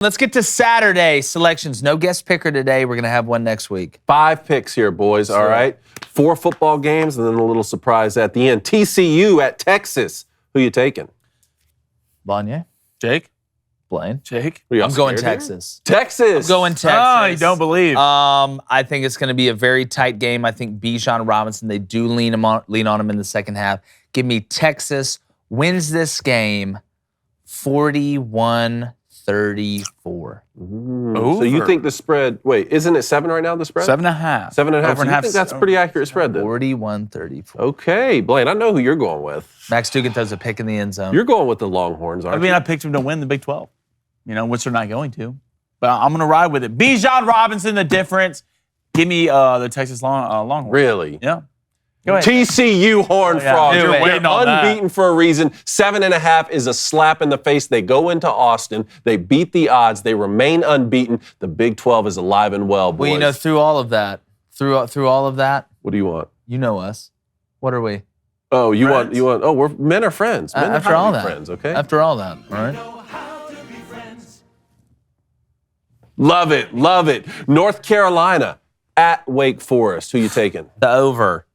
Let's get to Saturday selections. No guest picker today. We're going to have one next week. 5 picks here, boys, all right? 4 football games and then a little surprise at the end. TCU at Texas. Who you taking? Lanye? Jake? Blaine? Jake? I'm going Texas. Texas. I'm going Texas. Oh, you don't believe. I think it's going to be a very tight game. I think Bijan Robinson, they do lean on him in the second half. Give me Texas wins this game 41-34. So you think the spread, wait, isn't it 7 right now, the spread? 7.5. 7.5. So you think that's a pretty accurate spread then? 41-34. Okay, Blaine, I know who you're going with. Max Duggan throws a pick in the end zone. You're going with the Longhorns, aren't you? I picked him to win the Big 12, which they're not going to. But I'm going to ride with it. Bijan Robinson, the difference. Give me the Texas Longhorns. Really? Yeah. Go ahead. TCU Horned Frogs. You're They're waiting on that. unbeaten for a reason. 7.5 is a slap in the face. They go into Austin. They beat the odds. They remain unbeaten. The Big 12 is alive and well, boys. Well, through all of that, through all of that, What do you want? you know us. What are we? Oh, you Friends. want, oh, men are friends. Men After all that. friends, okay? After all that, all right? Love it, love it. North Carolina at Wake Forest. Who you taking? The over.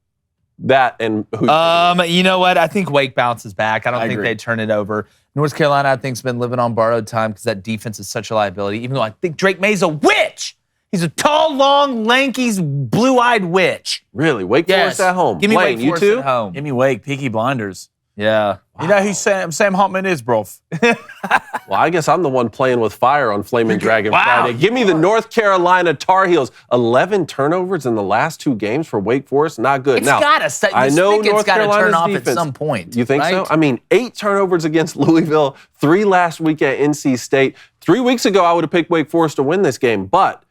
That and who? You know what? I think Wake bounces back. I don't think agree. they turn it over. North Carolina, I think, has been living on borrowed time because that defense is such a liability, even though I think Drake May's a witch. He's a tall, long, lanky, blue-eyed witch. Really? Wake Yes. Forest at home. Give me Blaine, Wake Forest you too? at home. Give me Wake. Peaky Blinders. Yeah. You know who Sam Hartman is, bro? Well, I guess I'm the one playing with fire on Flaming Dragon Wow. Friday. Give me the North Carolina Tar Heels. 11 turnovers in the last 2 games for Wake Forest. Not good. It's now, got to. I know It's North got to turn Carolina's off defense. at some point. You think right? so? I mean, 8 turnovers against Louisville, 3 last week at NC State. 3 weeks ago, I would have picked Wake Forest to win this game, but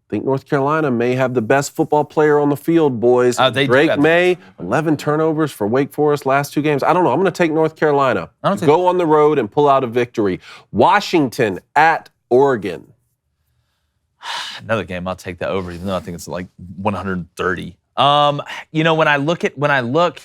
I think North Carolina may have the best football player on the field, boys. They do Drake have- May, 11 turnovers for Wake Forest last 2 games. I don't know. I'm going to take North Carolina. Go on the road and pull out a victory. Washington at Oregon. Another game, I'll take the over, even though I think it's like 130. When I look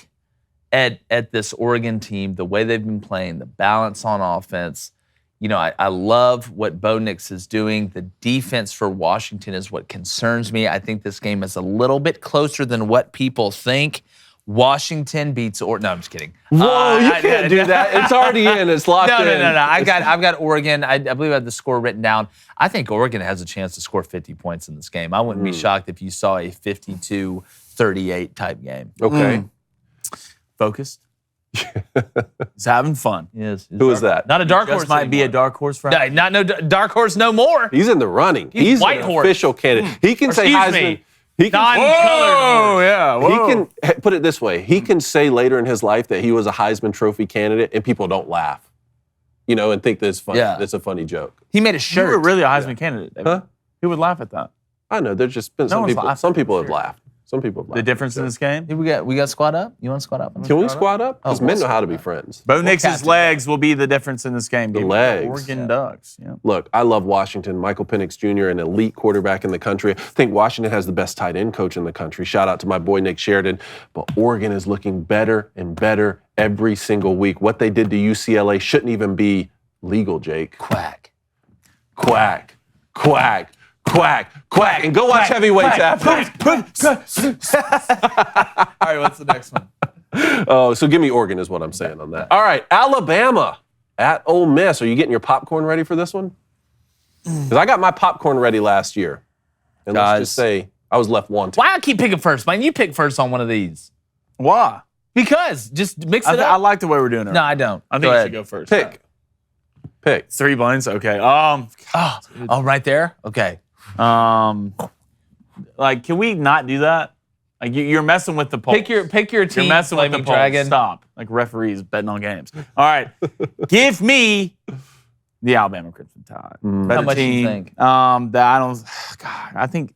at this Oregon team, the way they've been playing, the balance on offense, I love what Bo Nix is doing. The defense for Washington is what concerns me. I think this game is a little bit closer than what people think. Washington beats Oregon. No, I'm just kidding. Whoa, you can't do that. It's already in. It's locked in. No. I've got Oregon. I believe I have the score written down. I think Oregon has a chance to score 50 points in this game. I wouldn't be shocked if you saw a 52-38 type game. Okay. Focused. He's having fun. Yes. Who is that? Not a dark horse. Just might be a dark horse for him. No, dark horse no more. He's in the running. He's white an horse. official candidate. He can say Excuse Heisman. me. He can, Non-colored Oh, yeah. Whoa. he can put it this way. He can say later in his life that he was a Heisman Trophy candidate, and people don't laugh, and think that's funny. Yeah. That's a funny joke. He made a You shirt. were really a Heisman candidate, David. Huh? Who would laugh at that? I know. There's just been some one's people. laughed. Some people have laughed. Some people have laughed. The difference in this game? Hey, we got squad up. You want to squad up? Can we squat up? Because men know we'll how to be friends. Bo Nix's captain. legs will be the difference in this game. The Give me legs. Oregon Ducks. Yeah. Look, I love Washington. Michael Penix Jr., an elite quarterback in the country. I think Washington has the best tight end coach in the country. Shout out to my boy Nick Sheridan. But Oregon is looking better and better every single week. What they did to UCLA shouldn't even be legal, Jake. Quack. Quack, quack, quack, quack. And go watch heavyweights after. All right, what's the next one? Oh, so give me Oregon is what I'm saying on that. All right, Alabama at Ole Miss. Are you getting your popcorn ready for this one? Because I got my popcorn ready last year. And let's Guys. just say I was left wanting. Why I keep picking first, man? You pick first on one of these. Why? Because just mix it I up. like the way we're doing it. No, I don't. I think Go you ahead. should go first. Pick. 3 blinds? Okay. Oh, right there? Okay. Can we not do that? Like, you're messing with the polls. Pick your team. You're messing with the Flaming polls. Dragon. Stop. Like referees betting on games. All right. Give me the Alabama Crimson Tide. Better How much do you team. think? I think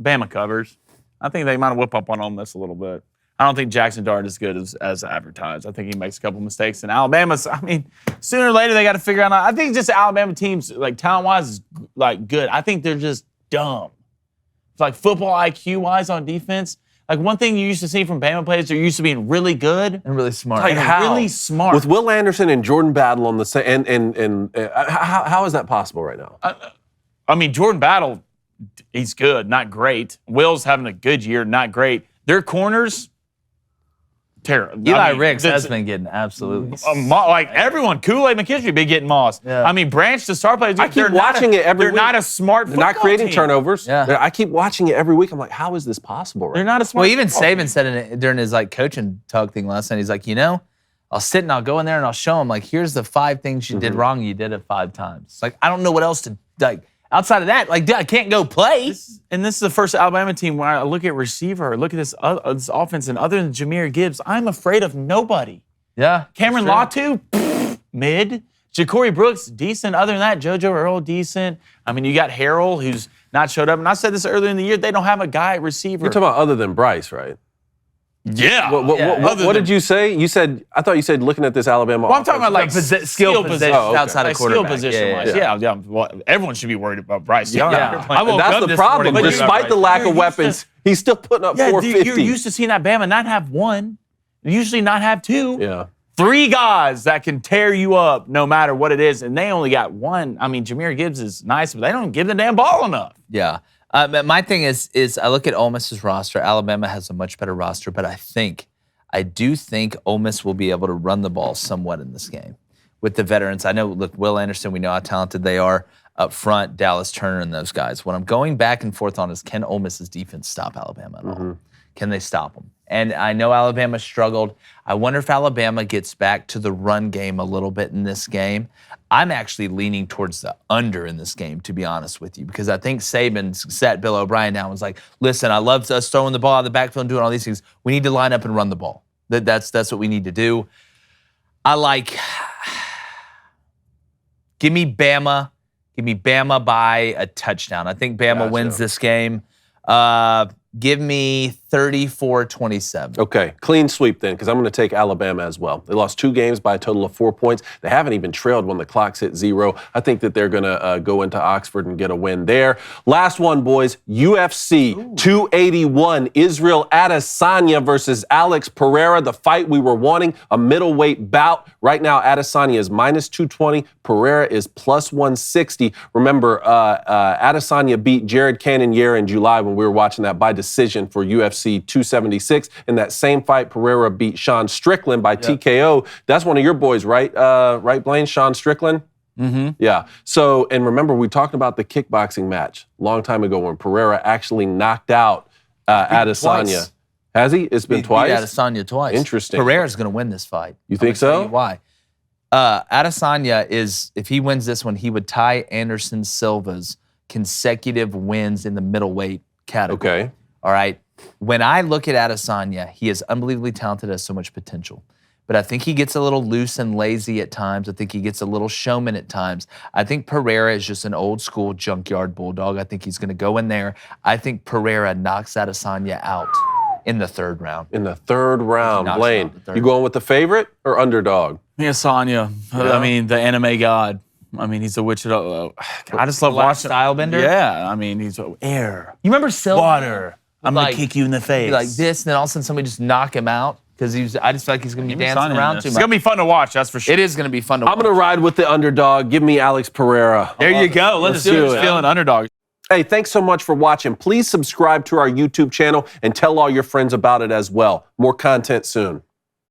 Bama covers. I think they might whip up on Ole Miss a little bit. I don't think Jackson Dart is good as advertised. I think he makes a couple mistakes. And Alabama's, sooner or later they got to figure out. I think just Alabama teams, like talent-wise, is like good. I think they're just dumb. It's like football IQ-wise on defense. Like one thing you used to see from Bama players, they're used to being really good And really smart. and really smart. With Will Anderson and Jordan Battle on the same, how is that possible right now? I mean, Jordan Battle, he's good, not great. Will's having a good year, not great. Their corners, terrible. Eli Ricks has been getting absolutely. Like everyone, Kool-Aid McKinstry been getting mossed. Yeah. I mean, Branch, the star players, I keep watching it every week. They're not a smart They're not football creating team. turnovers. Yeah. I keep watching it every week. I'm like, how is this possible? Right They're not a smart Well, even football team. Saban said during his like coaching talk thing last night, he's like, I'll sit and I'll go in there and I'll show him like, here's the 5 things you did wrong. You did it 5 times. It's like, I don't know what else to like. Outside of that, like, dude, I can't go play. And this is the first Alabama team where I look at receiver, look at this offense, and other than Jahmyr Gibbs, I'm afraid of nobody. Yeah. Cameron Latu, mid. Ja'Cory Brooks, decent. Other than that, JoJo Earl, decent. I mean, you got Harrell, who's not showed up. And I said this earlier in the year, they don't have a guy at receiver. You're talking about other than Bryce, right? Yeah. What did you say? I thought you said looking at this Alabama. Well, I'm talking about like skill position okay. outside of skill quarterback. position wise. Yeah. Well, everyone should be worried about Bryce Young. Yeah. I woke That's up the this problem. morning worried about Despite the Bryce lack Young. of weapons, he's still putting up Yeah, 450. you're used to seeing that Bama not have one, usually not have 2. Yeah. 3 guys that can tear you up no matter what it is, and they only got 1. I mean, Jahmyr Gibbs is nice, but they don't give the damn ball enough. Yeah. But my thing is I look at Ole Miss's roster. Alabama has a much better roster, but I do think Ole Miss will be able to run the ball somewhat in this game with the veterans. I know, look, Will Anderson, we know how talented they are up front, Dallas Turner and those guys. What I'm going back and forth on is, can Ole Miss's defense stop Alabama at all? Can they stop them? And I know Alabama struggled. I wonder if Alabama gets back to the run game a little bit in this game. I'm actually leaning towards the under in this game, to be honest with you, because I think Saban sat Bill O'Brien down and was like, listen, I love us throwing the ball out of the backfield and doing all these things. We need to line up and run the ball. That's what we need to do. Give me Bama. Give me Bama by a touchdown. I think Bama wins this game. Give me 34-27. Okay, clean sweep then, because I'm going to take Alabama as well. They lost 2 games by a total of 4 points. They haven't even trailed when the clock's hit 0. I think that they're going to go into Oxford and get a win there. Last one, boys. UFC 281. Israel Adesanya versus Alex Pereira. The fight we were wanting, a middleweight bout. Right now, Adesanya is minus 220. Pereira is plus 160. Remember, Adesanya beat Jared Cannonier in July when we were watching that by decision for UFC 276. In that same fight, Pereira beat Sean Strickland by TKO. That's one of your boys, right? Right, Blaine? Sean Strickland? Mm-hmm. Yeah. So, and remember, we talked about the kickboxing match a long time ago when Pereira actually knocked out Adesanya. Twice. Has he? It's been twice? Beat Adesanya twice. Interesting. Pereira's going to win this fight. You think so? Tell you why. Adesanya is, if he wins this one, he would tie Anderson Silva's consecutive wins in the middleweight category. Okay. All right. When I look at Adesanya, he is unbelievably talented, has so much potential. But I think he gets a little loose and lazy at times. I think he gets a little showman at times. I think Pereira is just an old school junkyard bulldog. I think he's going to go in there. I think Pereira knocks Adesanya out in the 3rd round. In the 3rd round, Knocks Blaine, out the third you going with the favorite or underdog? Yeah, Sonya. I mean, the anime god. I mean, he's a Wichita. I just love watching. Stylebender? Yeah, I mean, he's air, You remember Silva? water. I'm Like- gonna kick you in the face. Be like this, and then all of a sudden somebody just knock him out because I just feel like he's going to be dancing around too It's much. gonna be fun to watch. That's for sure. It is going to be fun to I'm watch. going to ride with the underdog. Give me Alex Pereira. There you go. Let's do it. Feeling underdog. Hey, thanks so much for watching. Please subscribe to our YouTube channel and tell all your friends about it as well. More content soon.